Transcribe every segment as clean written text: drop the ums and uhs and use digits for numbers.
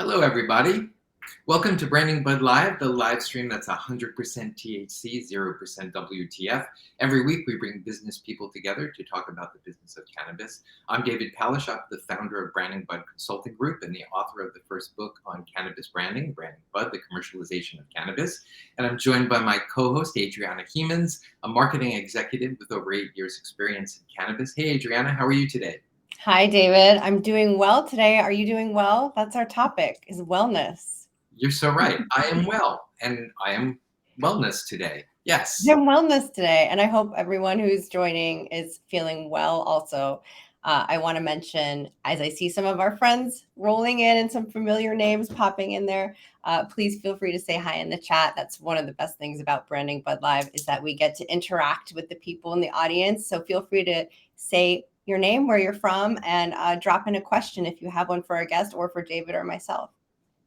Hello, everybody. Welcome to Branding Bud Live, the live stream that's 100% THC, 0% WTF. Every week, we bring business people together to talk about the business of cannabis. I'm David Palashuk, the founder of Branding Bud Consulting Group and the author of the first book on cannabis branding, Branding Bud, the commercialization of cannabis. And I'm joined by my co-host, Adriana Hemans, a marketing executive with over 8 years' experience in cannabis. Hey, Adriana, how are you today? Hi, David. I'm doing well today. Are you doing well? That's our topic, is wellness. You're so right. I am well, and I am wellness today. Yes. I'm wellness today, and I hope everyone who's joining is feeling well also. I want to mention, as I see some of our friends rolling in and some familiar names popping in there, please feel free to say hi in the chat. That's one of the best things about Branding Bud Live is that we get to interact with the people in the audience. So feel free to say your name, where you're from, and drop in a question if you have one for our guest or for David or myself.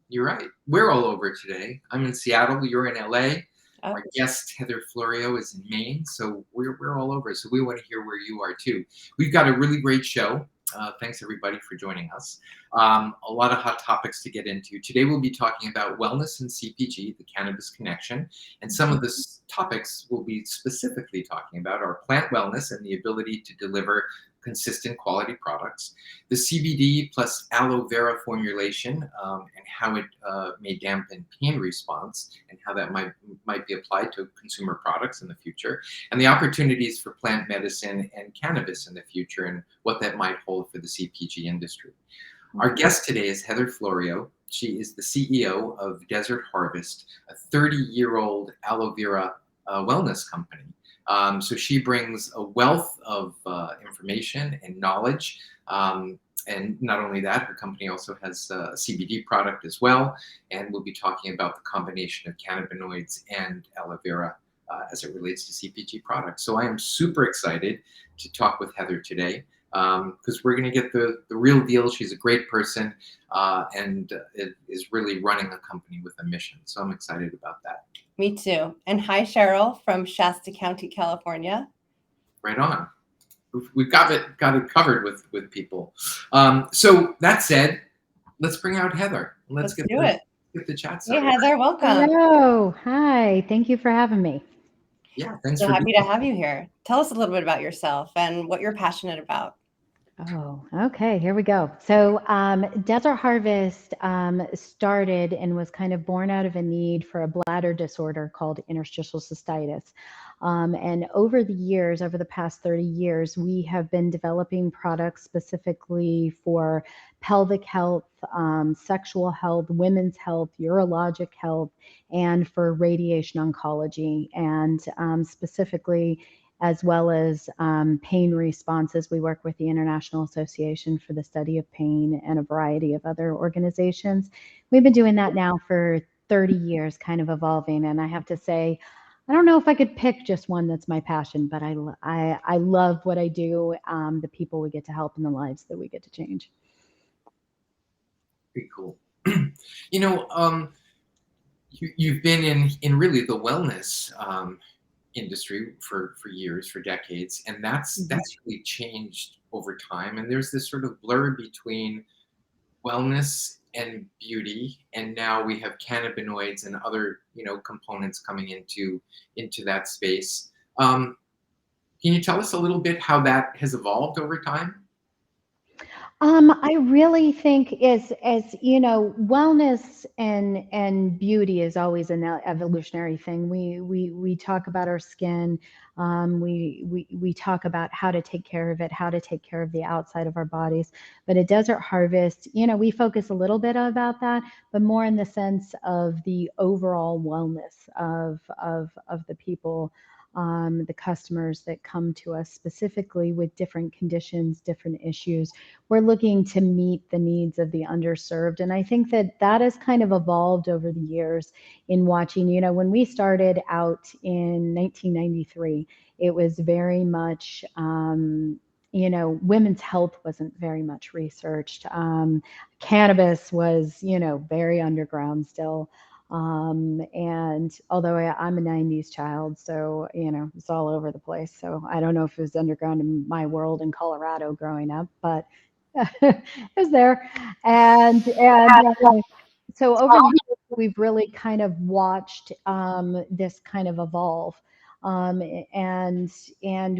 You're right. We're all over today. I'm in Seattle. You're in LA. Oh. Our guest, Heather Florio, is in Maine. So we're all over. So we want to hear where you are too. We've got a really great show. Thanks everybody for joining us. A lot of hot topics to get into. Today we'll be talking about wellness and CPG, the cannabis connection. And some of the topics we'll be specifically talking about are plant wellness and the ability to deliver consistent quality products, the CBD plus aloe vera formulation, and how it may dampen pain response, and how that might be applied to consumer products in the future, and the opportunities for plant medicine and cannabis in the future, and what that might hold for the CPG industry. Our guest today is Heather Florio. She is the CEO of Desert Harvest, a 30-year-old aloe vera wellness company. So she brings a wealth of information and knowledge. And not only that, her company also has a CBD product as well. And we'll be talking about the combination of cannabinoids and aloe vera as it relates to CPG products. So I am super excited to talk with Heather today because we're going to get the real deal. She's a great person and is really running a company with a mission. So I'm excited about that. Me too. And hi, Cheryl from Shasta County, California. Right on. We've got it covered with people. So that said, let's bring out Heather. Let's get the chat started. Hey, Heather, welcome. Hello. Hi. Thank you for having me. Yeah, thanks. So happy to have you here. Tell us a little bit about yourself and what you're passionate about. Oh, okay. Here we go. So Desert Harvest started and was kind of born out of a need for a bladder disorder called Interstitial Cystitis. And over the past 30 years, we have been developing products specifically for pelvic health, sexual health, women's health, urologic health, and for radiation oncology, and specifically as well as pain responses. We work with the International Association for the Study of Pain and a variety of other organizations. We've been doing that now for 30 years, kind of evolving. And I have to say, I don't know if I could pick just one that's my passion, but I love what I do, the people we get to help, and the lives that we get to change. Pretty cool. You've been in really the wellness industry for years, for decades, and that's really changed over time. And there's this sort of blur between wellness and beauty, and now we have cannabinoids and other components coming into that space. Can you tell us a little bit how that has evolved over time? I really think as you know, wellness and beauty is always an evolutionary thing. We talk about our skin. We talk about how to take care of it, how to take care of the outside of our bodies. But at Desert Harvest, we focus a little bit about that, but more in the sense of the overall wellness of the people, the customers that come to us specifically with different conditions, different issues. We're looking to meet the needs of the underserved. And I think that has kind of evolved over the years in watching, when we started out in 1993, it was very much, women's health wasn't very much researched. Cannabis was, very underground still. And although I'm a 90s child, so, it's all over the place. So I don't know if it was underground in my world in Colorado growing up, but it was there. And so over the years, we've really kind of watched this kind of evolve. Um, and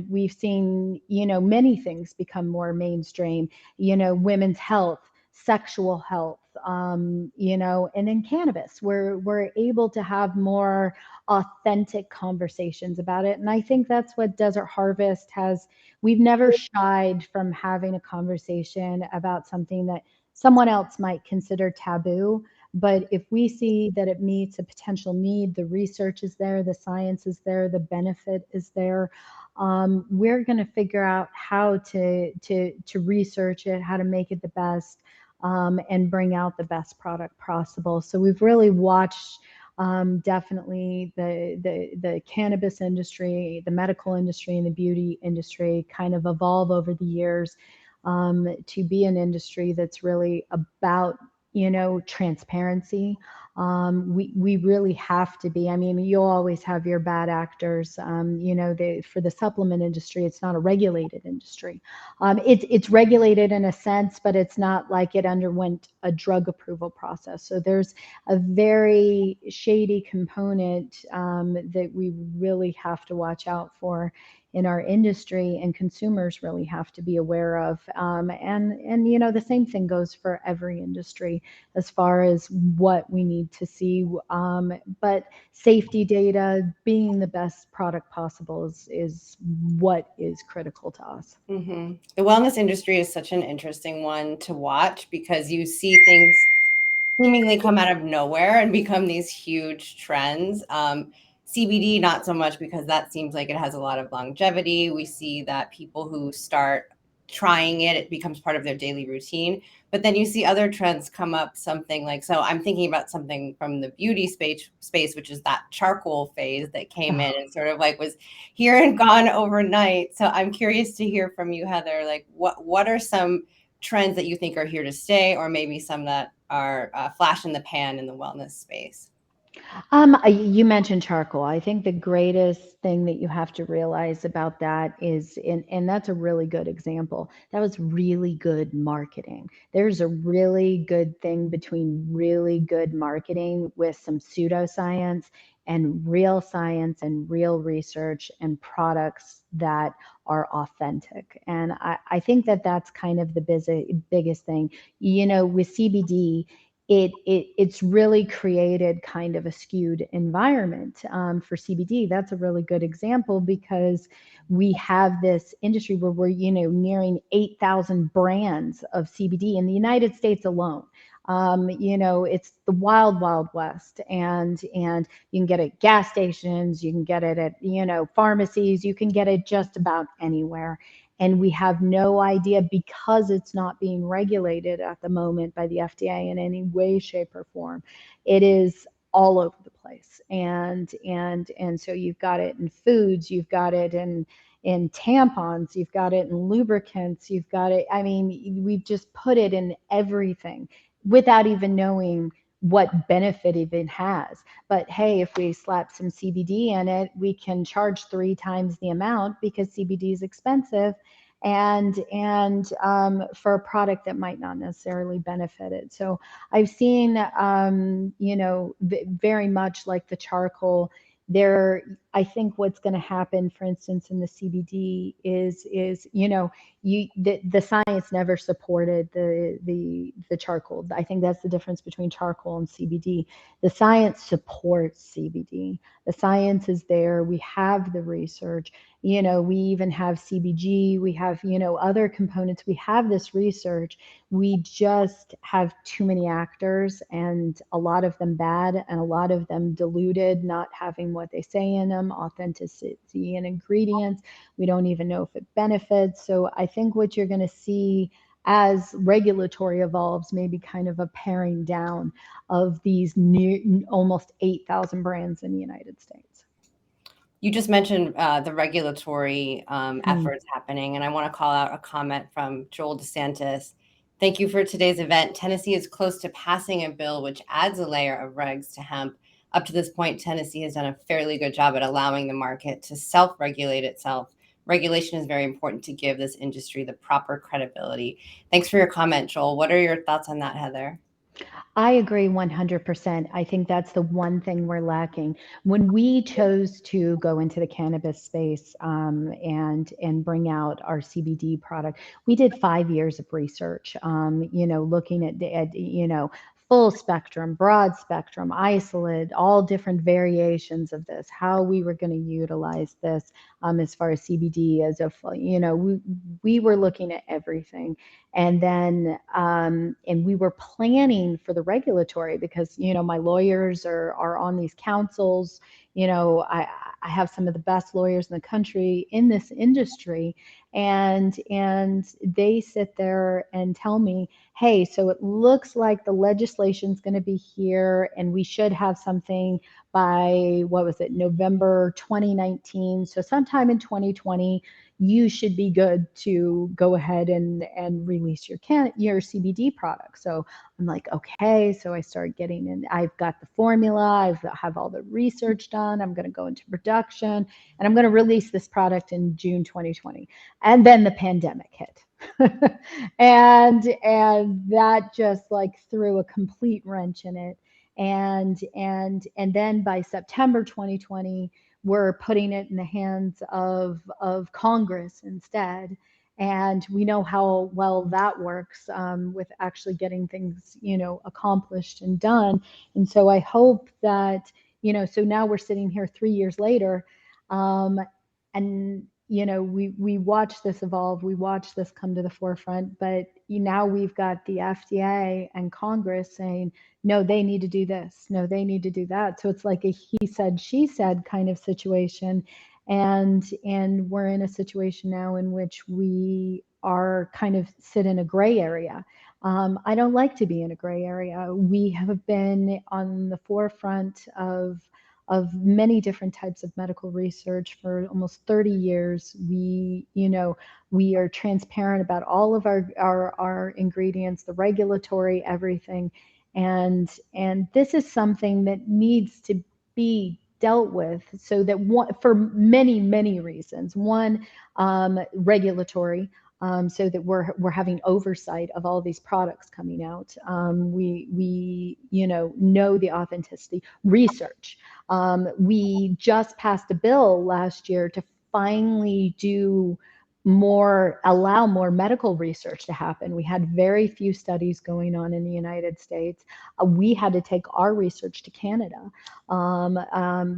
we've seen, many things become more mainstream, women's health, sexual health, and in cannabis, we're able to have more authentic conversations about it. And I think that's what Desert Harvest has. We've never shied from having a conversation about something that someone else might consider taboo. But if we see that it meets a potential need, the research is there, the science is there, the benefit is there, we're going to figure out how to research it, how to make it the best, and bring out the best product possible. So we've really watched definitely the cannabis industry, the medical industry, and the beauty industry kind of evolve over the years to be an industry that's really about transparency. We really have to be. I mean, you'll always have your bad actors. For the supplement industry, it's not a regulated industry. It's regulated in a sense, but it's not like it underwent a drug approval process. So there's a very shady component that we really have to watch out for in our industry, and consumers really have to be aware of. And the same thing goes for every industry as far as what we need to see. But safety data, being the best product possible is what is critical to us. Mm-hmm. The wellness industry is such an interesting one to watch because you see things seemingly come out of nowhere and become these huge trends. CBD, not so much, because that seems like it has a lot of longevity. We see that people who start trying it, it becomes part of their daily routine. But then you see other trends come up, something like, so I'm thinking about something from the beauty space, which is that charcoal phase that came in and sort of like was here and gone overnight. So I'm curious to hear from you, Heather, like what are some trends that you think are here to stay, or maybe some that are flash in the pan in the wellness space? You mentioned charcoal. I think the greatest thing that you have to realize about that is, and that's a really good example. That was really good marketing. There's a really good thing between really good marketing with some pseudoscience and real science and real research and products that are authentic. And I think that that's kind of the biggest thing. With CBD, it's really created kind of a skewed environment for CBD. That's a really good example because we have this industry where we're nearing 8,000 brands of CBD in the United States alone. It's the wild, wild west, and you can get it at gas stations, you can get it at pharmacies, you can get it just about anywhere. And we have no idea, because it's not being regulated at the moment by the FDA in any way, shape, or form. It is all over the place. And so you've got it in foods, you've got it in tampons, you've got it in lubricants, you've got it, I mean, we've just put it in everything without even knowing what benefit it even has. But hey, if we slap some CBD in it, we can charge 3 times the amount because CBD is expensive, and for a product that might not necessarily benefit it. So I've seen, very much like the charcoal. I think what's going to happen, for instance, in the CBD is the science never supported the charcoal. I think that's the difference between charcoal and CBD. The science supports CBD. The science is there. We have the research. We even have CBG. We have other components. We have this research. We just have too many actors, and a lot of them bad, and a lot of them diluted, not having what they say in them, authenticity and ingredients. We don't even know if it benefits. So I think what you're going to see as regulatory evolves, maybe kind of a paring down of these almost 8,000 brands in the United States. You just mentioned the regulatory efforts happening, and I want to call out a comment from Joel DeSantis. Thank you for today's event. Tennessee is close to passing a bill which adds a layer of regs to hemp. Up to this point, Tennessee has done a fairly good job at allowing the market to self-regulate itself. Regulation is very important to give this industry the proper credibility. Thanks for your comment, Joel. What are your thoughts on that, Heather? I agree 100%. I think that's the one thing we're lacking. When we chose to go into the cannabis space and bring out our CBD product, we did 5 years of research. Looking at full spectrum, broad spectrum, isolate, all different variations of this, how we were going to utilize this as far as CBD we were looking at everything. And then and we were planning for the regulatory because my lawyers are on these councils. I have some of the best lawyers in the country in this industry, and they sit there and tell me, hey, so it looks like the legislation's going to be here and we should have something by, what was it, November 2019. So sometime in 2020 you should be good to go ahead and release your CBD product. So I'm like, okay. So I start getting in. I've got the formula. Have all the research done. I'm going to go into production, and I'm going to release this product in June 2020. And then the pandemic hit. and that just like threw a complete wrench in it. And then by September 2020, we're putting it in the hands of Congress instead. And we know how well that works with actually getting things, accomplished and done. And so I hope that, so now we're sitting here 3 years later, and we watch this evolve, we watch this come to the forefront, but now we've got the FDA and Congress saying, no, they need to do this, no, they need to do that. So it's like a he said, she said kind of situation. And we're in a situation now in which we are kind of sit in a gray area. I don't like to be in a gray area. We have been on the forefront of many different types of medical research for almost 30 years. We are transparent about all of our ingredients, the regulatory, everything. And this is something that needs to be dealt with, so that for many reasons. One, regulatory, so that we're having oversight of all these products coming out. We know the authenticity. Research. We just passed a bill last year to finally allow more medical research to happen. We had very few studies going on in the United States. We had to take our research to Canada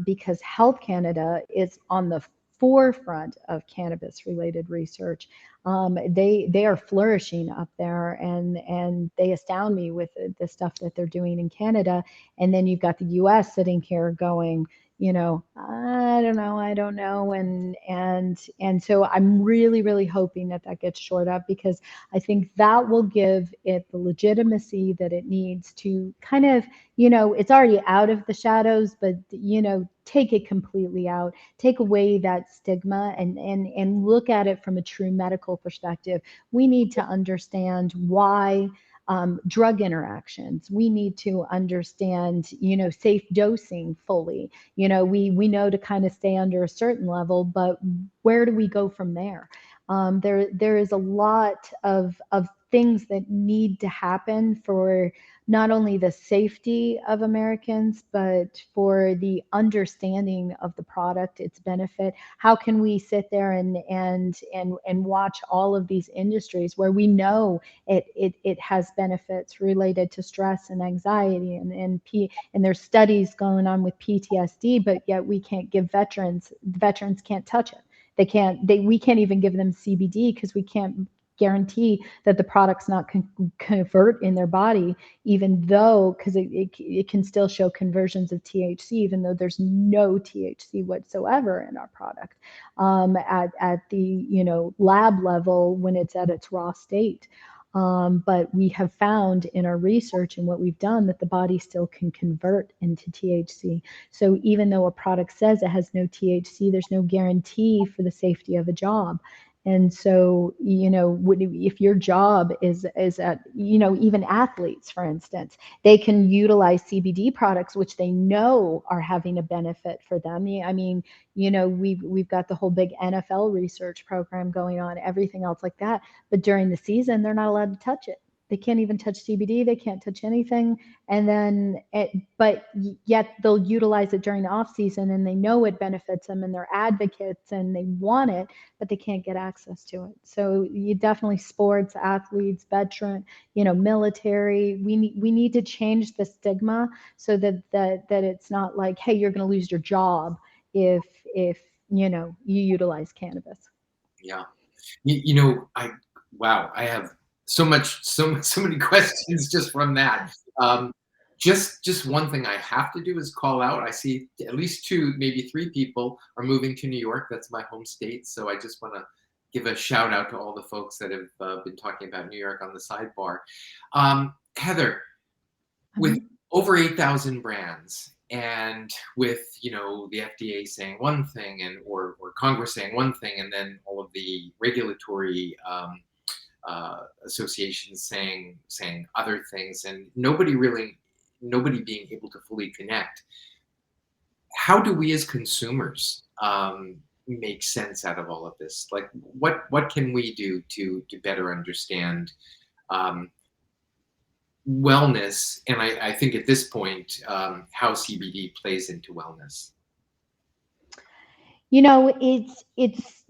because Health Canada is on the forefront of cannabis related research. They are flourishing up there, and they astound me with the stuff that they're doing in Canada. And then you've got the US sitting here going, I don't know. And so I'm really hoping that gets shored up, because I think that will give it the legitimacy that it needs to kind of, it's already out of the shadows, but, take it completely out, take away that stigma, and look at it from a true medical perspective. We need to understand why drug interactions. We need to understand, safe dosing fully. We know to kind of stay under a certain level, but where do we go from there? There is a lot of things that need to happen for not only the safety of Americans, but for the understanding of the product, its benefit. How can we sit there and watch all of these industries where we know it has benefits related to stress and anxiety, and there's studies going on with PTSD, but yet we can't give veterans can't touch it. We can't even give them CBD because we can't guarantee that the product's not convert in their body, even though, because it can still show conversions of THC, even though there's no THC whatsoever in our product at the lab level when it's at its raw state. But we have found in our research and what we've done that the body still can convert into THC. So even though a product says it has no THC, there's no guarantee for the safety of a job. And so, if your job is at, even athletes, for instance, they can utilize CBD products, which they know are having a benefit for them. I mean, we've got the whole big NFL research program going on, everything else like that. But during the season, they're not allowed to touch it. They can't even touch CBD. They can't touch anything. And then, but yet they'll utilize it during the off season, and they know it benefits them, and they're advocates, and they want it, but they can't get access to it. So you definitely sports, athletes, veteran, military. We need to change the stigma so that it's not like, hey, you're going to lose your job if you utilize cannabis. Yeah. Wow, I have so many questions just from that. Just one thing I have to do is call out. I see at least 2, maybe 3 people are moving to New York. That's my home state. So I just want to give a shout out to all the folks that have been talking about New York on the sidebar. Heather, with over 8,000 brands, and with the FDA saying one thing, and or Congress saying one thing, and then all of the regulatory associations saying other things, and nobody being able to fully connect. How do we as consumers make sense out of all of this? Like, what can we do to better understand wellness, and I think at this point, how CBD plays into wellness?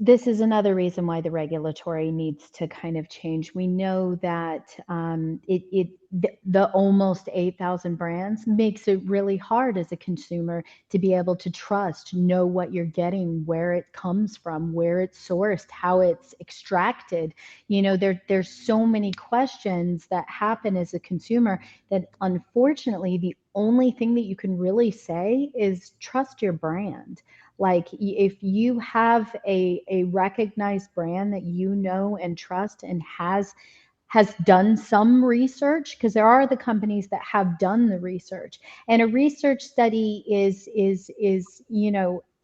This is another reason why the regulatory needs to kind of change. We know that the almost 8,000 brands makes it really hard as a consumer to be able to trust, know what you're getting, where it comes from, where it's sourced, how it's extracted. There's so many questions that happen as a consumer that unfortunately the only thing that you can really say is trust your brand. Like, if you have a recognized brand that you know and trust and has done some research, because there are the companies that have done the research, and a research study is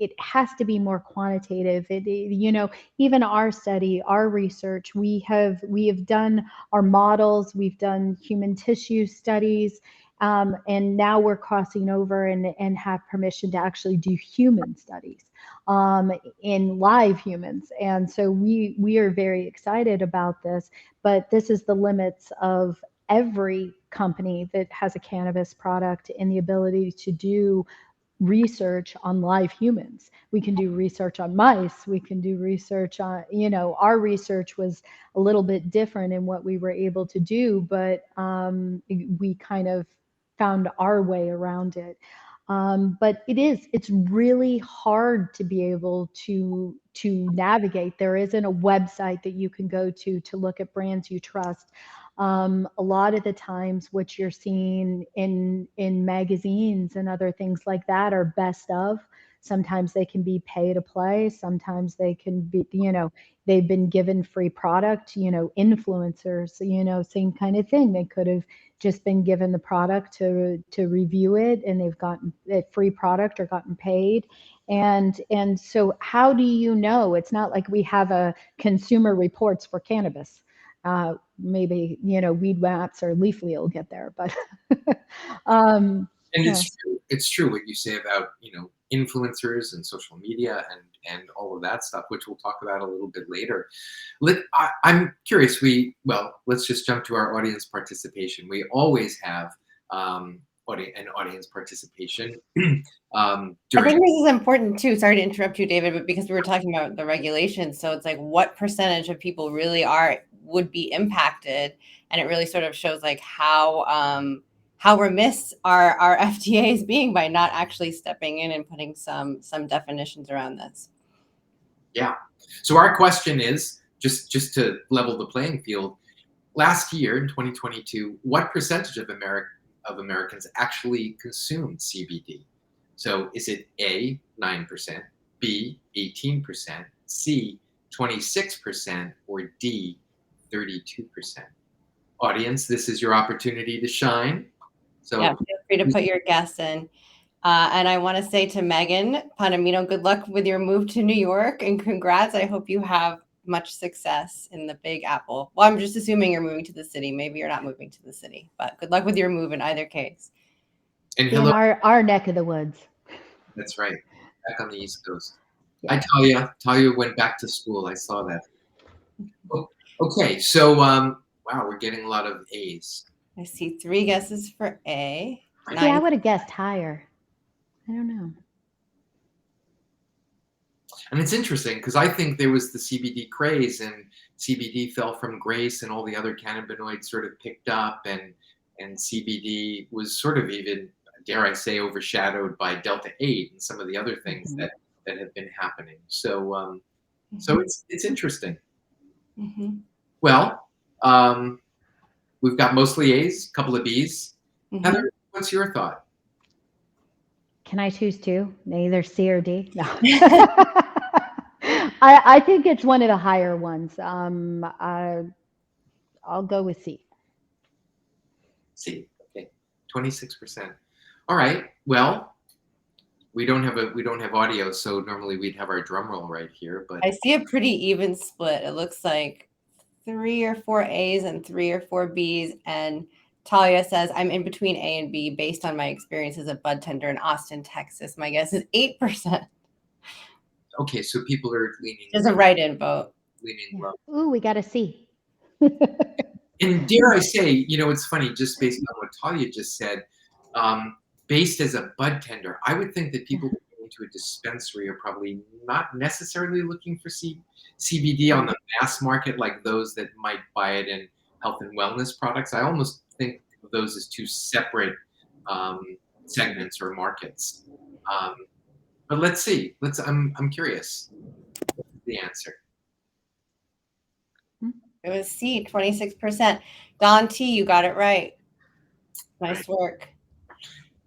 it has to be more quantitative. Even our study, our research, we have done our models, we've done human tissue studies. And now we're crossing over and have permission to actually do human studies in live humans. And so we are very excited about this, but this is the limits of every company that has a cannabis product and the ability to do research on live humans. We can do research on mice. We can do research on, our research was a little bit different in what we were able to do, but we kind of found our way around it. But it's really hard to be able to navigate. There isn't a website that you can go to look at brands you trust. A lot of the times what you're seeing in magazines and other things like that are best of. Sometimes they can be pay to play. Sometimes they can be, they've been given free product, influencers, same kind of thing. They could have just been given the product to review it, and they've gotten a free product or gotten paid. And so how do you know? It's not like we have a consumer reports for cannabis. Maybe, Weed Maps or Leafly will get there, but and it's true what you say about influencers and social media and all of that stuff, which we'll talk about a little bit later. I'm curious. Let's just jump to our audience participation. We always have an audience participation. I think this is important too. Sorry to interrupt you, David, but because we were talking about the regulations, so it's like what percentage of people really would be impacted, and it really sort of shows like how remiss our FDA is being by not actually stepping in and putting some definitions around this. Yeah. So our question is, just to level the playing field, last year in 2022, what percentage of Americans actually consumed CBD? So is it A, 9%, B, 18%, C, 26%, or D, 32%? Audience, this is your opportunity to shine. So yeah, feel free to put your guess in. And I want to say to Megan Panamino, good luck with your move to New York, and congrats. I hope you have much success in the Big Apple. Well, I'm just assuming you're moving to the city. Maybe you're not moving to the city, but good luck with your move in either case. And in our neck of the woods. That's right. Back on the East Coast. Yeah. Talia went back to school. I saw that. Okay, so Wow, we're getting a lot of A's. I see 3 guesses for A. See, I 9. would have guessed higher. I don't know. And it's interesting because I think there was the CBD craze, and CBD fell from grace, and all the other cannabinoids sort of picked up, and CBD was sort of even, dare I say, overshadowed by Delta 8 and some of the other things Mhm. that have been happening. So so Mhm. it's interesting. Mhm. Well, we've got mostly A's, a couple of B's. Mhm. Heather, what's your thought? Can I choose two? Either C or D? No. I think it's one of the higher ones. I'll go with C. C. Okay, 26%. All right. Well, we don't have audio, so normally we'd have our drum roll right here, but I see a pretty even split. It looks like 3 or 4 A's and 3 or 4 B's. And Talia says, I'm in between A and B based on my experience as a bud tender in Austin, Texas. My guess is 8%. okay, so people are leaning There's a write-in vote. Yeah. low. Ooh, we got a C. And dare I say, it's funny, just based on what Talia just said, based as a bud tender, I would think that people going into a dispensary are probably not necessarily looking for CBD on the mass market, like those that might buy it in health and wellness products. I almost think of those as two separate um, segments or markets. Um, but let's see. I'm curious. What's the answer? It was C, 26%. Don T, you got it right. Nice work.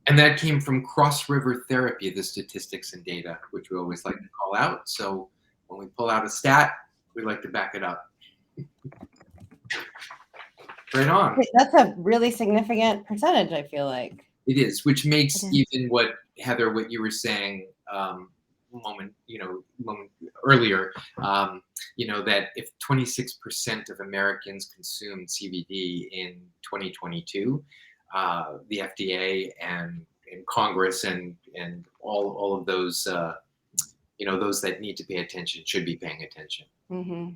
And that came from Cross River Therapy, the statistics and data, which we always like to call out. So when we pull out a stat, we like to back it up. Right on. That's a really significant percentage, I feel like. It is, which makes It is. even what Heather, what you were saying moment earlier, that if 26% of Americans consumed CBD in 2022, the FDA and Congress and all of those those that need to pay attention should be paying attention. Mm-hmm.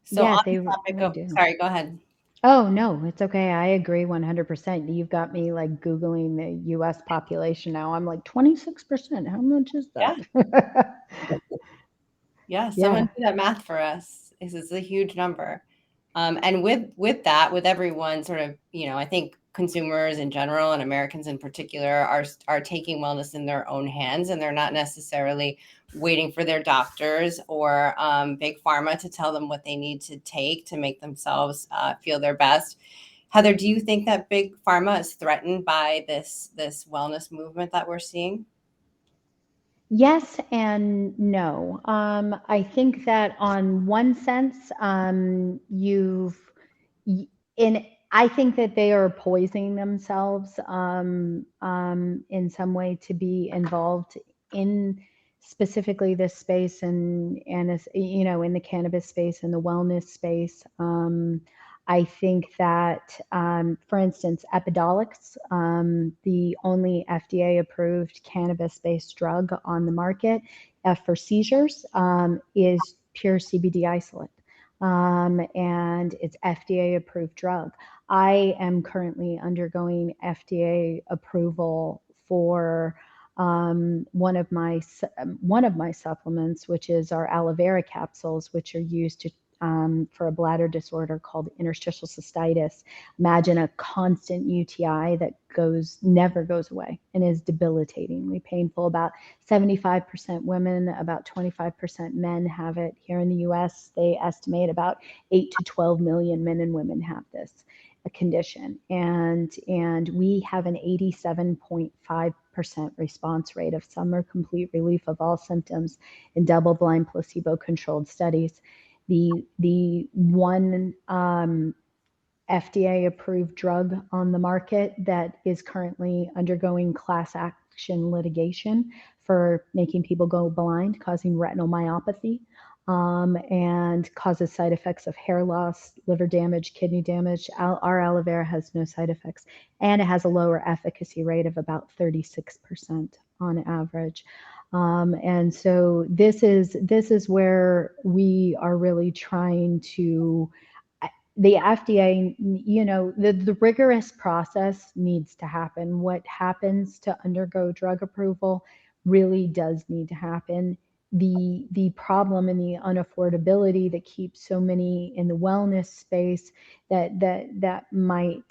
So Yeah, on they the topic really of, do. sorry, go ahead. Oh, no, it's okay. I agree 100%. You've got me like Googling the US population now. I'm like 26%. How much is that? Yeah, Yeah. someone do that math for us. This is a huge number. And with that, with everyone sort of, I think consumers in general and Americans in particular are taking wellness in their own hands, and they're not necessarily waiting for their doctors or big pharma to tell them what they need to take to make themselves feel their best. Heather, do you think that big pharma is threatened by this wellness movement that we're seeing? Yes and no. I think that on one sense, in I think that they are poisoning themselves in some way to be involved in specifically this space and as, in the cannabis space and the wellness space. I think that, for instance, Epidiolex, the only FDA-approved cannabis-based drug on the market for seizures, is pure CBD isolate. And it's FDA-approved drug. I am currently undergoing FDA approval for one of my supplements, which is our aloe vera capsules, which are used to for a bladder disorder called interstitial cystitis. Imagine a constant UTI that never goes away and is debilitatingly painful. About 75% women, about 25% men have it. Here in the US, they estimate about 8 to 12 million men and women have this condition. And we have an 87.5% response rate of some or complete relief of all symptoms in double-blind placebo-controlled studies. The one FDA-approved drug on the market that is currently undergoing class action litigation for making people go blind, causing retinal myopathy, and causes side effects of hair loss, liver damage, kidney damage. Our aloe vera has no side effects, and it has a lower efficacy rate of about 36% on average. And so this is where we are really trying to the FDA, the rigorous process needs to happen. What happens to undergo drug approval really does need to happen. The problem and the unaffordability that keeps so many in the wellness space that might,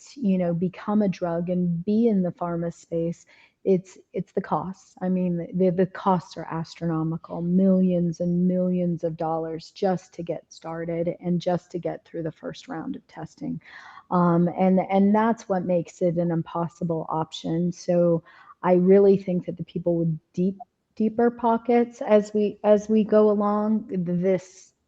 become a drug and be in the pharma space, it's the costs. I mean, the costs are astronomical, millions and millions of dollars just to get started and just to get through the first round of testing. And that's what makes it an impossible option. So I really think that the people with deeper pockets as we go along,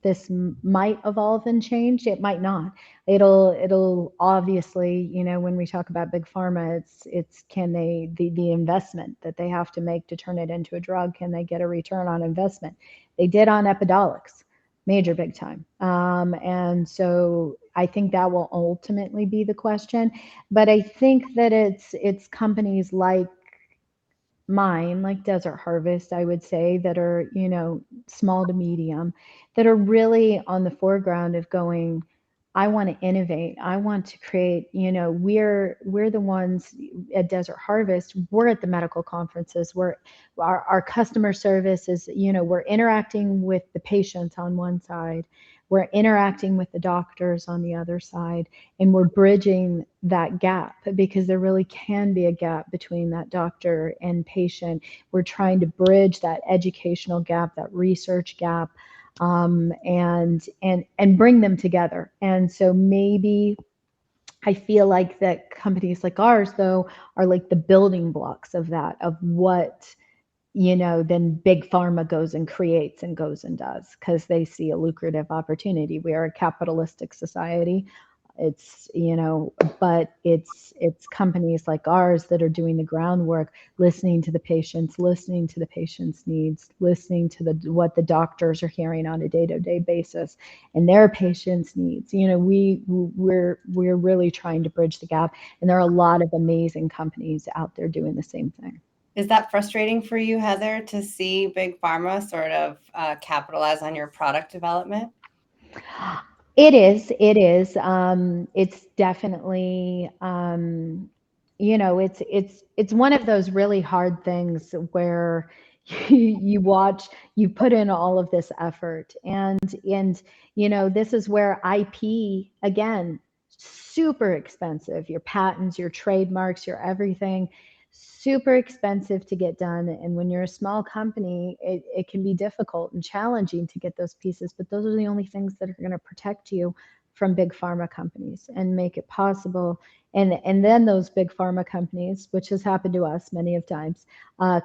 this might evolve and change. It might not. It'll obviously, when we talk about big pharma, it's can they, the investment that they have to make to turn it into a drug, can they get a return on investment? They did on Epidiolex, major big time. And so I think that will ultimately be the question. But I think that it's companies like mine, like Desert Harvest, I would say, that are, small to medium, that are really on the foreground of going, I want to innovate. I want to create, we're the ones at Desert Harvest, we're at the medical conferences, our customer service is, we're interacting with the patients on one side, we're interacting with the doctors on the other side, and we're bridging that gap, because there really can be a gap between that doctor and patient. We're trying to bridge that educational gap, that research gap, and bring them together. And so maybe I feel like that companies like ours, though, are like the building blocks of that, of what, then big pharma goes and creates and goes and does, because they see a lucrative opportunity. We are a capitalistic society. It's, but it's companies like ours that are doing the groundwork, listening to the patients, listening to the patient's needs, listening to what the doctors are hearing on a day-to-day basis and their patients' needs. We're really trying to bridge the gap, and there are a lot of amazing companies out there doing the same thing. Is that frustrating for you, Heather, to see big pharma sort of capitalize on your product development? It is. It's definitely, it's one of those really hard things where you put in all of this effort, and this is where IP, again, super expensive. Your patents, your trademarks, your everything, super expensive to get done. And when you're a small company, it can be difficult and challenging to get those pieces, but those are the only things that are going to protect you from big pharma companies and make it possible. And then those big pharma companies, which has happened to us many of times,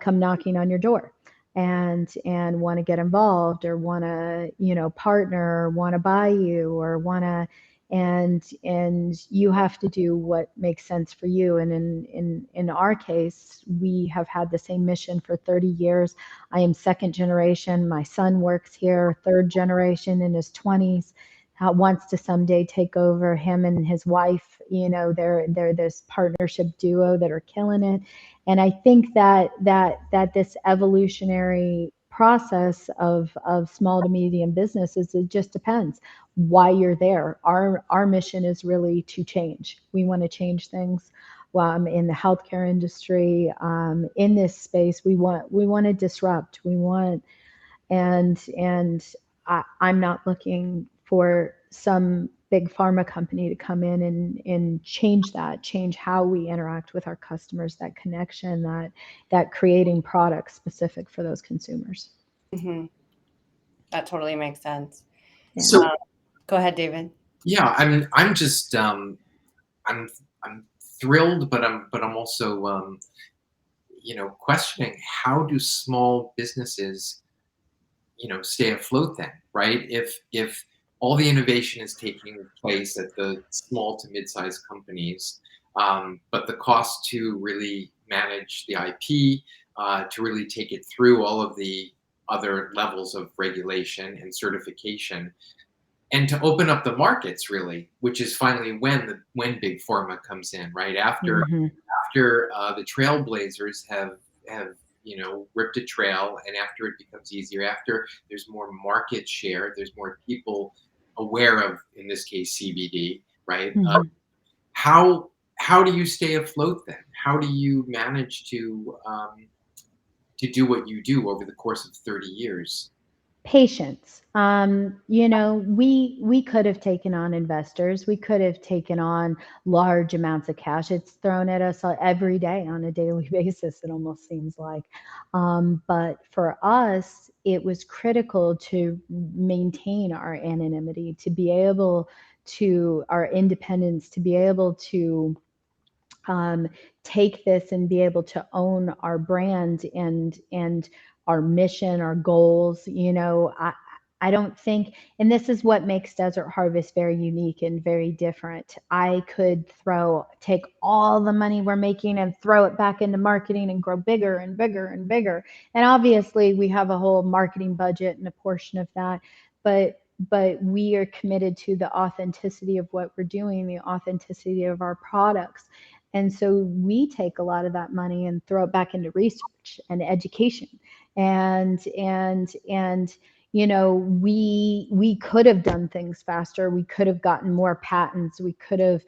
come knocking on your door and want to get involved, or want to, partner, or want to buy you, or want to, and you have to do what makes sense for you. And in our case, we have had the same mission for 30 years. I am second generation. My son works here, third generation, in his 20s. Wants to someday take over. Him and his wife, they're this partnership duo that are killing it. And I think that this evolutionary process of small to medium businesses, it just depends why you're there. Our mission is really to change. We want to change things. In the healthcare industry, in this space, we want to disrupt. We want, and I'm not looking for some big pharma company to come in and change how we interact with our customers, that connection, that creating products specific for those consumers. Mm-hmm. That totally makes sense. Yeah. So go ahead, David. Yeah, I'm just I'm thrilled, but I'm also questioning, how do small businesses stay afloat then, right? If all the innovation is taking place at the small to mid-sized companies, but the cost to really manage the IP, to really take it through all of the other levels of regulation and certification, and to open up the markets, really, which is finally when big pharma comes in, right? After the trailblazers have ripped a trail, and after it becomes easier, after there's more market share, there's more people aware of, in this case, CBD, right? Mhm. How do you stay afloat then? How do you manage to do what you do over the course of 30 years? Patience. We could have taken on investors. We could have taken on large amounts of cash. It's thrown at us every day on a daily basis, it almost seems like. But for us, it was critical to maintain our anonymity, to be able to our independence, to be able to um, take this and be able to own our brand and our mission, our goals. I don't think, and this is what makes Desert Harvest very unique and very different. I could take all the money we're making and throw it back into marketing and grow bigger and bigger and bigger. And obviously, we have a whole marketing budget and a portion of that, but we are committed to the authenticity of what we're doing, the authenticity of our products. And so we take a lot of that money and throw it back into research and education. And we could have done things faster. We could have gotten more patents. We could have,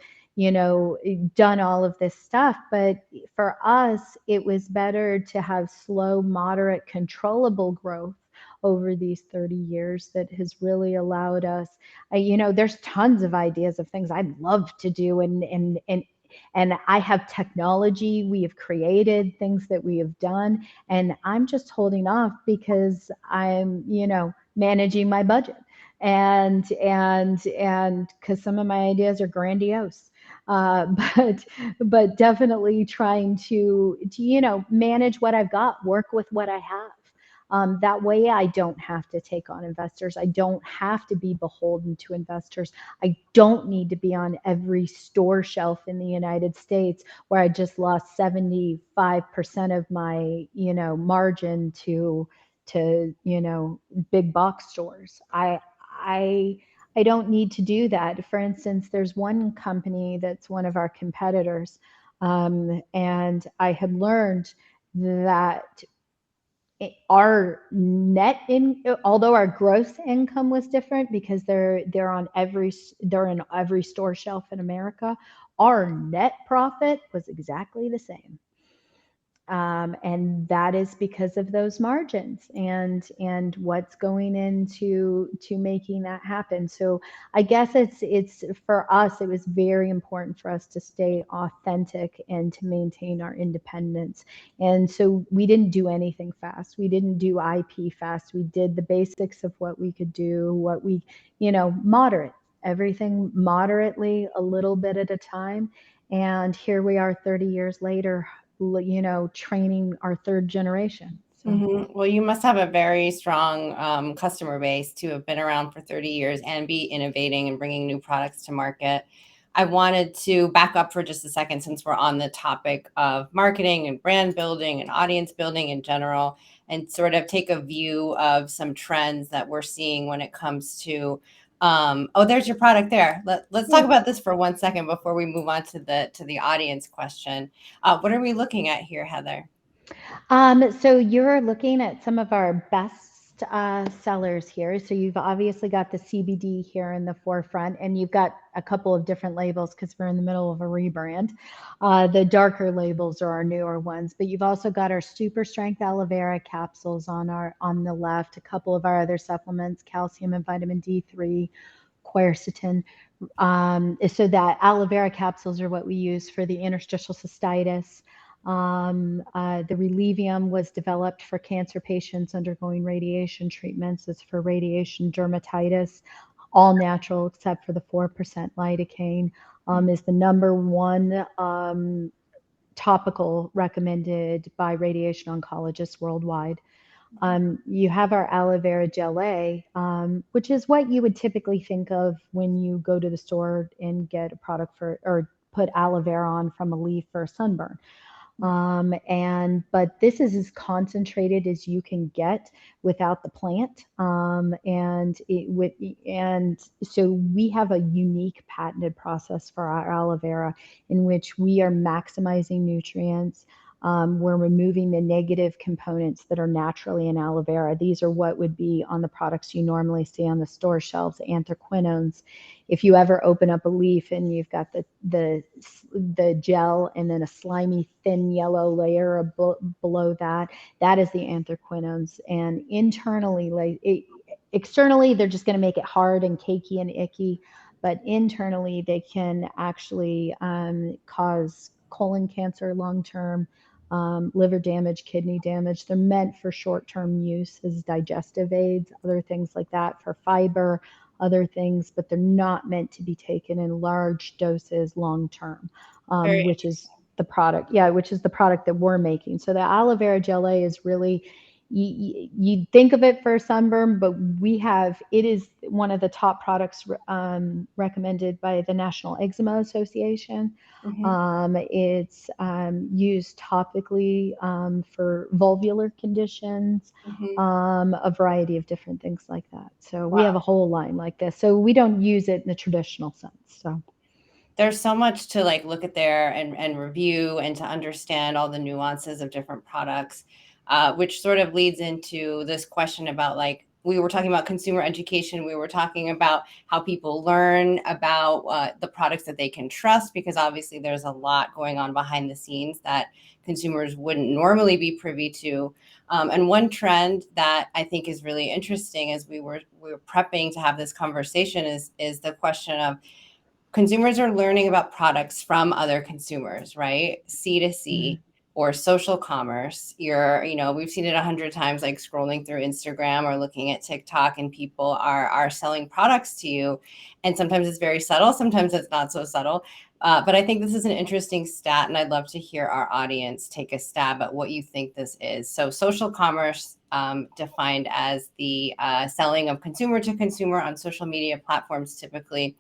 done all of this stuff. But for us, it was better to have slow, moderate, controllable growth over these 30 years that has really allowed us. There's tons of ideas of things I'd love to do, and I have technology we have created, things that we have done, and I'm just holding off because I'm, managing my budget, and because some of my ideas are grandiose, uh, but but definitely trying to manage what I've got, work with what I have. That way, I don't have to take on investors. I don't have to be beholden to investors. I don't need to be on every store shelf in the United States where I just lost 75% of my, margin to big box stores. I I don't need to do that. For instance, there's one company that's one of our competitors, and I had learned that our although our gross income was different because they're in every store shelf in America, our net profit was exactly the same. And that is because of those margins and what's going into making that happen. So I guess it's for us, it was very important for us to stay authentic and to maintain our independence. And so we didn't do anything fast. We didn't do IP fast. We did the basics of what we could do, moderate, everything moderately, a little bit at a time. And here we are 30 years later, training our third generation. So. Well, you must have a very strong customer base to have been around for 30 years and be innovating and bringing new products to market. I wanted to back up for just a second since we're on the topic of marketing and brand building and audience building in general, and sort of take a view of some trends that we're seeing when it comes to there's your product there. Let's talk about this for 1 second before we move on to the audience question. What are we looking at here, Heather? So you're looking at some of our best sellers here. So you've obviously got the CBD here in the forefront, and you've got a couple of different labels because we're in the middle of a rebrand. The darker labels are our newer ones, but you've also got our super strength aloe vera capsules on the left. A couple of our other supplements, calcium and vitamin D3, quercetin. So that aloe vera capsules are what we use for the interstitial cystitis. The Relivium was developed for cancer patients undergoing radiation treatments. It's for radiation dermatitis, all natural except for the 4% lidocaine. Is the number one topical recommended by radiation oncologists worldwide. You have our aloe vera gelée, which is what you would typically think of when you go to the store and get a product or put aloe vera on from a leaf for a sunburn. But this is as concentrated as you can get without the plant. And so we have a unique patented process for our aloe vera in which we are maximizing nutrients, We're removing the negative components that are naturally in aloe vera. These are what would be on the products you normally see on the store shelves, anthraquinones. If you ever open up a leaf and you've got the gel and then a slimy thin yellow layer below that, that is the anthraquinones. And internally, externally, they're just going to make it hard and cakey and icky, but internally, they can actually cause colon cancer long-term, liver damage, kidney damage. They're meant for short-term use as digestive aids, other things like that, for fiber, other things, but they're not meant to be taken in large doses long-term, which is the product. Yeah, which is the product that we're making. So the aloe vera gelée is really, you think of it for sunburn, but it is one of the top products recommended by the National Eczema Association. Mm-hmm. It's used topically for vulvular conditions, Mm-hmm. a variety of different things like that. So we have a whole line like this. So we don't use it in the traditional sense. So there's so much to like look at there and review and to understand all the nuances of different products, which sort of leads into this question about, like, we were talking about consumer education. We were talking about how people learn about the products that they can trust, because obviously there's a lot going on behind the scenes that consumers wouldn't normally be privy to. And one trend that I think is really interesting as we were prepping to have this conversation is the question of, consumers are learning about products from other consumers, right? C2C or social commerce. We've seen it 100 times, like scrolling through Instagram or looking at TikTok, and people are selling products to you. And sometimes it's very subtle, sometimes it's not so subtle. But I think this is an interesting stat, and I'd love to hear our audience take a stab at what you think this is. So social commerce, defined as the selling of consumer to consumer on social media platforms typically.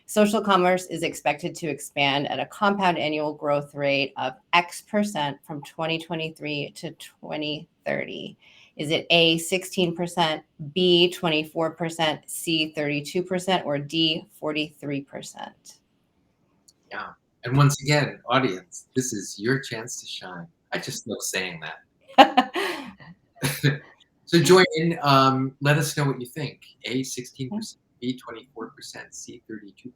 Social commerce is expected to expand at a compound annual growth rate of X% from 2023 to 2030. Is it A, 16%, B, 24%, C, 32%, or D, 43%? Yeah. And once again, audience, this is your chance to shine. I just love saying that. So join in. Let us know what you think. A, 16%, B, 24%, C, 32%,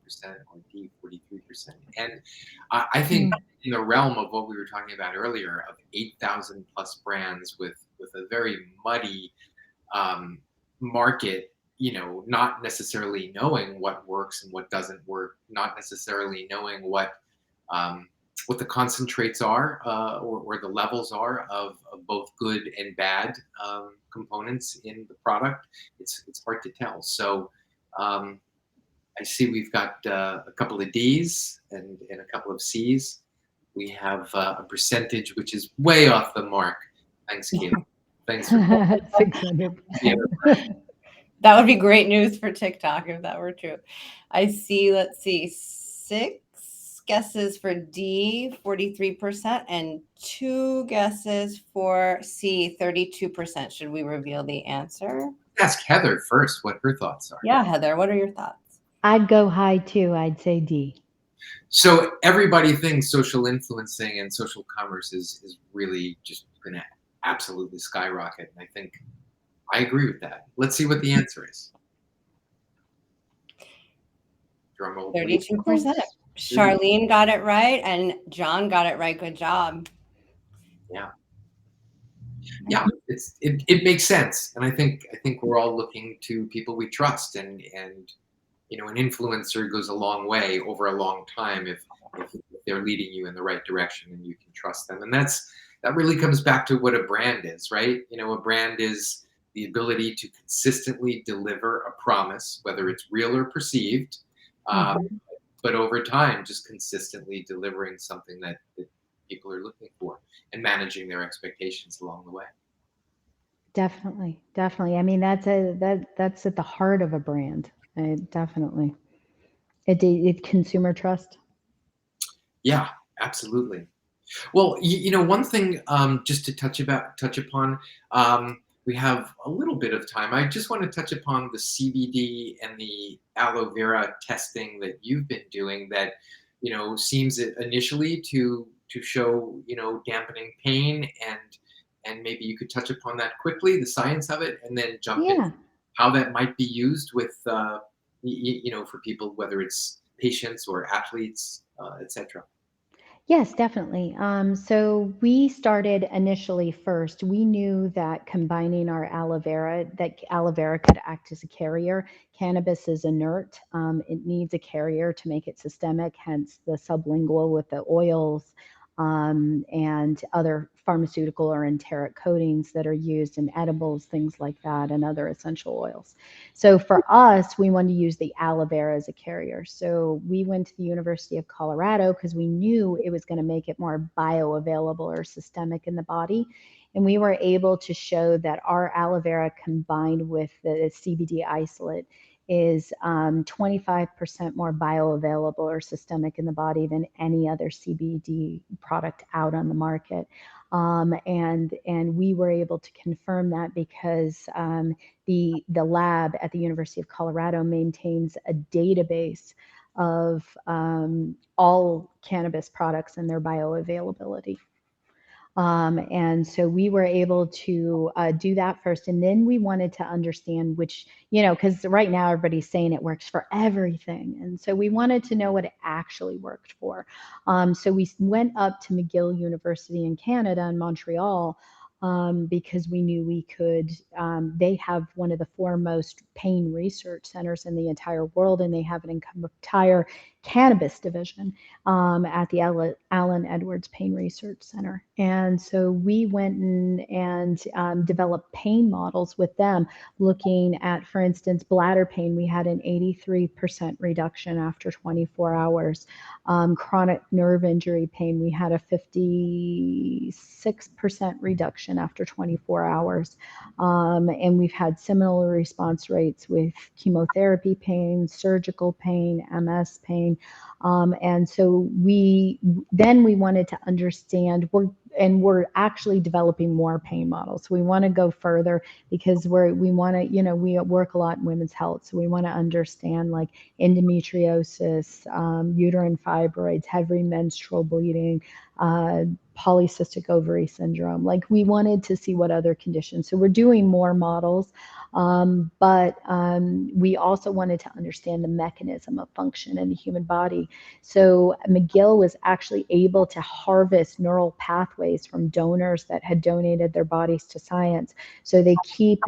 or D, 43%. And I think in the realm of what we were talking about earlier, of 8,000 plus brands with a very muddy market, not necessarily knowing what works and what doesn't work, not necessarily knowing what the concentrates are, or the levels are of both good and bad components in the product. It's hard to tell. So I see we've got a couple of D's and a couple of C's. We have a percentage which is way off the mark. Thanks, Kim. Thanks for 600%. That would be great news for TikTok if that were true. I see, let's see, 6 guesses for D, 43%, and 2 guesses for C, 32%. Should we reveal the answer? Ask Heather first what her thoughts are. Yeah, Heather, what are your thoughts? I'd go high too. I'd say D. So everybody thinks social influencing and social commerce is really just going to absolutely skyrocket. And I think I agree with that. Let's see what the answer is. Drum roll, 32%. Charlene got it right, and John got it right. Good job. Yeah. Yeah, it makes sense. And I think we're all looking to people we trust, and an influencer goes a long way over a long time if they're leading you in the right direction and you can trust them. And that really comes back to what a brand is, right? A brand is the ability to consistently deliver a promise, whether it's real or perceived, but over time, just consistently delivering something that people are looking for and managing their expectations along the way. Definitely. I mean, that's at the heart of a brand. Definitely. It consumer trust. Yeah, absolutely. Well, one thing just to touch upon, we have a little bit of time. I just want to touch upon the CBD and the aloe vera testing that you've been doing that, seems initially to show, dampening pain, and maybe you could touch upon that quickly, the science of it, and then jump in Yeah. how that might be used with, for people, whether it's patients or athletes, etc. Yes, definitely. So we started initially first. We knew that combining our aloe vera, that aloe vera could act as a carrier. Cannabis is inert. It needs a carrier to make it systemic, hence the sublingual with the oils and other pharmaceutical or enteric coatings that are used in edibles, things like that, and other essential oils. So for us, we wanted to use the aloe vera as a carrier. So we went to the University of Colorado because we knew it was going to make it more bioavailable or systemic in the body. And we were able to show that our aloe vera combined with the CBD isolate is 25% more bioavailable or systemic in the body than any other CBD product out on the market. And we were able to confirm that because the lab at the University of Colorado maintains a database of all cannabis products and their bioavailability. And so we were able to do that first. And then we wanted to understand which, because right now everybody's saying it works for everything. And so we wanted to know what it actually worked for. So we went up to McGill University in Canada, in Montreal, because we knew we could. They have one of the foremost pain research centers in the entire world, and they have an entire cannabis division at the Allen Edwards Pain Research Center. And so we went and developed pain models with them, looking at, for instance, bladder pain. We had an 83% reduction after 24 hours. Chronic nerve injury pain, we had a 56% reduction after 24 hours. And we've had similar response rates with chemotherapy pain, surgical pain, MS pain. And so we wanted to understand, we're actually developing more pain models. So we want to go further because we want to, we work a lot in women's health. So we want to understand like endometriosis, uterine fibroids, heavy menstrual bleeding, polycystic ovary syndrome. Like we wanted to see what other conditions. So we're doing more models. But we also wanted to understand the mechanism of function in the human body. So McGill was actually able to harvest neural pathways from donors that had donated their bodies to science. So they keep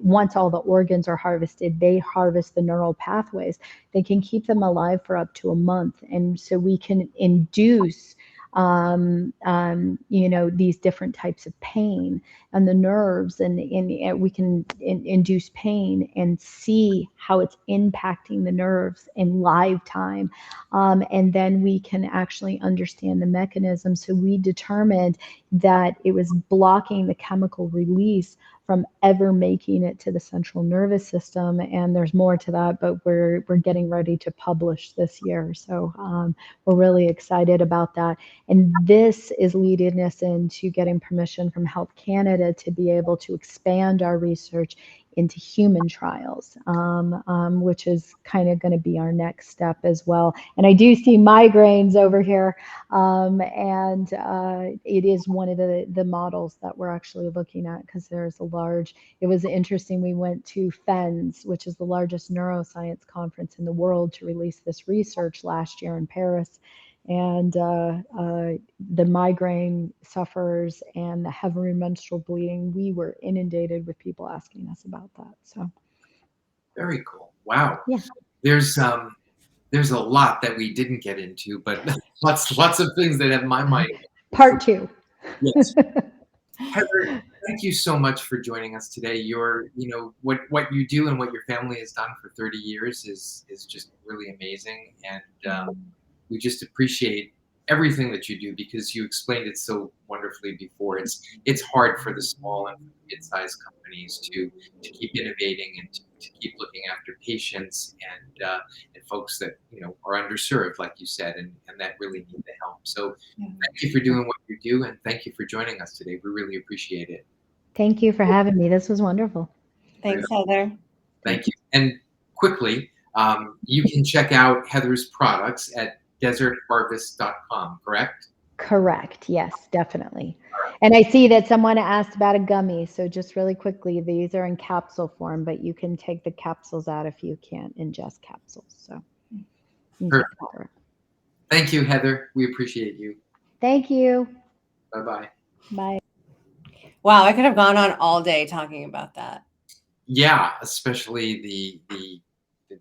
once all the organs are harvested, they harvest the neural pathways. They can keep them alive for up to a month. And so we can induce these different types of pain and the nerves, and we can induce pain and see how it's impacting the nerves in live time. And then we can actually understand the mechanism. So we determined that it was blocking the chemical release from ever making it to the central nervous system. And there's more to that, but we're getting ready to publish this year. So we're really excited about that. And this is leading us into getting permission from Health Canada to be able to expand our research into human trials, which is kind of going to be our next step as well. And I do see migraines over here, and it is one of the models that we're actually looking at because there's it was interesting. We went to FENS, which is the largest neuroscience conference in the world, to release this research last year in Paris. And the migraine sufferers and the heavy menstrual bleeding, we were inundated with people asking us about that. So very cool. Wow. Yeah. There's a lot that we didn't get into, but lots of things that have my mind. Part 2. Yes. Heather, thank you so much for joining us today. What you do and what your family has done for 30 years is just really amazing. And we just appreciate everything that you do because you explained it so wonderfully before. It's hard for the small and mid-sized companies to keep innovating and to keep looking after patients and folks that are underserved, like you said, and that really need the help. So thank you for doing what you do, and thank you for joining us today. We really appreciate it. Thank you for having me. This was wonderful. Thanks, Heather. Thank you. And quickly, you can check out Heather's products at desertharvest.com, correct? Correct. Yes, definitely. And I see that someone asked about a gummy. So just really quickly, these are in capsule form, but you can take the capsules out if you can't ingest capsules. So you can Perfect. take that. Thank you, Heather. We appreciate you. Thank you. Bye-bye. Bye. Wow, I could have gone on all day talking about that. Yeah, especially the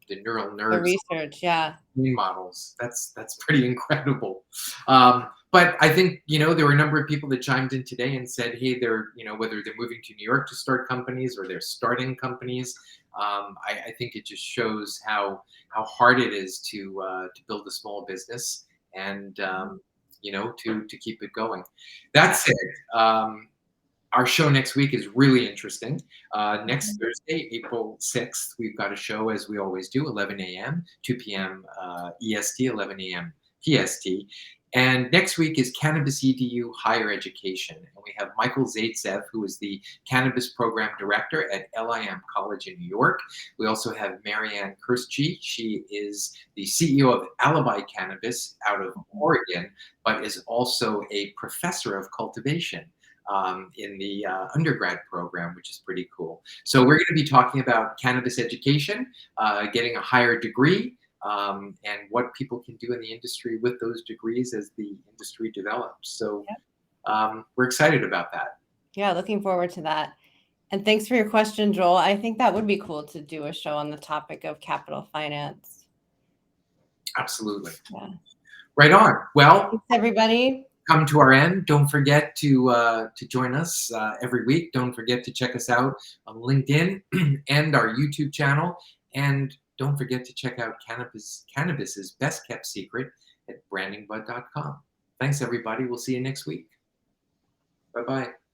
neural The nerves research, yeah. models. That's pretty incredible. But I think, there were a number of people that chimed in today and said, hey, they're, whether they're moving to New York to start companies or they're starting companies. I think it just shows how hard it is to build a small business and, to keep it going. That said, our show next week is really interesting. Next Thursday, April 6th, we've got a show, as we always do, 11 a.m., 2 p.m. EST, 11 a.m. PST. And next week is Cannabis EDU Higher Education. And we have Michael Zaitsev, who is the Cannabis Program Director at LIM College in New York. We also have Marianne Kursky. She is the CEO of Alibi Cannabis out of Oregon, but is also a professor of cultivation in the undergrad program, which is pretty cool. So we're going to be talking about cannabis education, getting a higher degree, and what people can do in the industry with those degrees as the industry develops. So we're excited about that. Yeah, looking forward to that. And thanks for your question, Joel. I think that would be cool to do a show on the topic of capital finance. Absolutely. Yeah. Right on. Well, thanks, everybody. Come to our end. Don't forget to join us every week. Don't forget to check us out on LinkedIn and our YouTube channel. And don't forget to check out Cannabis's best kept secret at brandingbud.com. Thanks, everybody. We'll see you next week. Bye-bye.